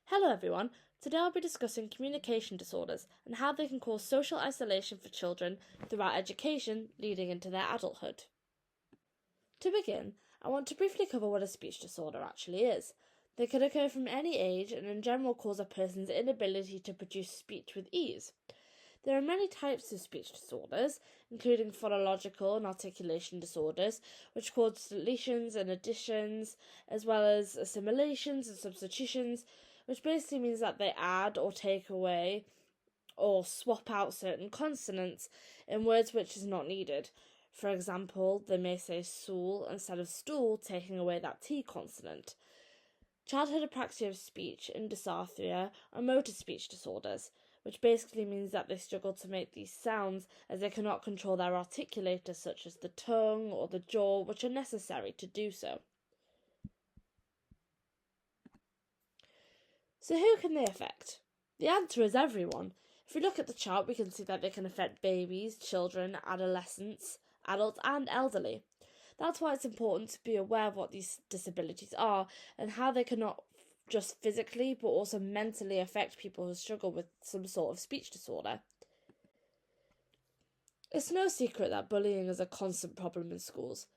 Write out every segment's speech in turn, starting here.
Hello everyone, today I'll be discussing communication disorders and how they can cause social isolation for children throughout education leading into their adulthood. To begin, I want to briefly cover what a speech disorder actually is. They can occur from any age and in general cause a person's inability to produce speech with ease. There are many types of speech disorders, including phonological and articulation disorders, which cause deletions and additions, as well as assimilations and substitutions, which basically means that they add or take away or swap out certain consonants in words which is not needed. For example, they may say stool instead of stool, taking away that T consonant. Childhood apraxia of speech and dysarthria are motor speech disorders, which basically means that they struggle to make these sounds as they cannot control their articulators such as the tongue or the jaw, which are necessary to do so. So who can they affect? The answer is everyone. If we look at the chart, we can see that they can affect babies, children, adolescents, adults and elderly. That's why it's important to be aware of what these disabilities are and how they can not just physically but also mentally affect people who struggle with some sort of speech disorder. It's no secret that bullying is a constant problem in schools.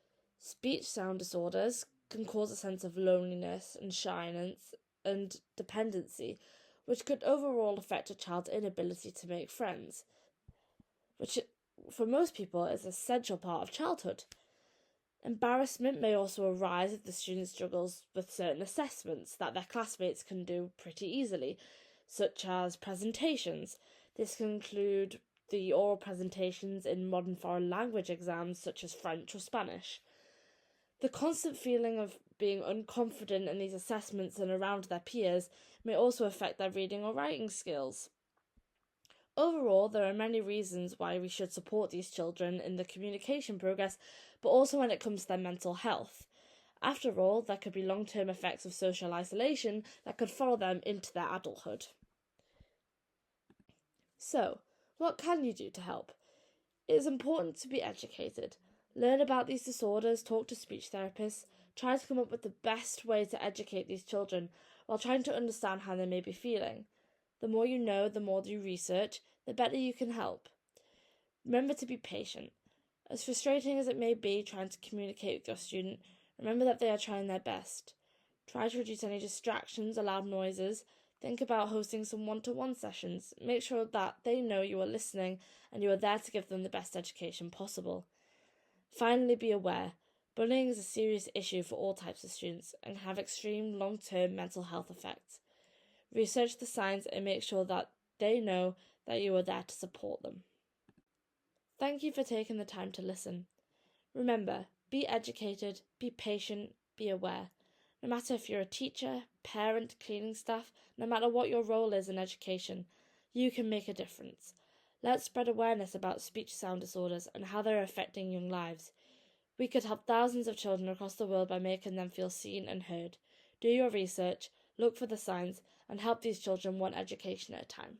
Speech sound disorders can cause a sense of loneliness and shyness and dependency, which could overall affect a child's inability to make friends, which for most people is an essential part of childhood. Embarrassment may also arise if the student struggles with certain assessments that their classmates can do pretty easily, such as presentations. This can include the oral presentations in modern foreign language exams such as French or Spanish. The constant feeling of being unconfident in these assessments and around their peers may also affect their reading or writing skills. Overall, there are many reasons why we should support these children in the communication progress, but also when it comes to their mental health. After all, there could be long-term effects of social isolation that could follow them into their adulthood. So, what can you do to help? It is important to be educated. Learn about these disorders, talk to speech therapists, try to come up with the best way to educate these children while trying to understand how they may be feeling. The more you know, the more you research, the better you can help. Remember to be patient. As frustrating as it may be trying to communicate with your student, remember that they are trying their best. Try to reduce any distractions or loud noises. Think about hosting some one-to-one sessions. Make sure that they know you are listening and you are there to give them the best education possible. Finally, be aware. Bullying is a serious issue for all types of students and can have extreme long-term mental health effects. Research the signs and make sure that they know that you are there to support them. Thank you for taking the time to listen. Remember, be educated, be patient, be aware. No matter if you're a teacher, parent, cleaning staff, no matter what your role is in education, you can make a difference. Let's spread awareness about speech sound disorders and how they're affecting young lives. We could help thousands of children across the world by making them feel seen and heard. Do your research, look for the signs, and help these children one education at a time.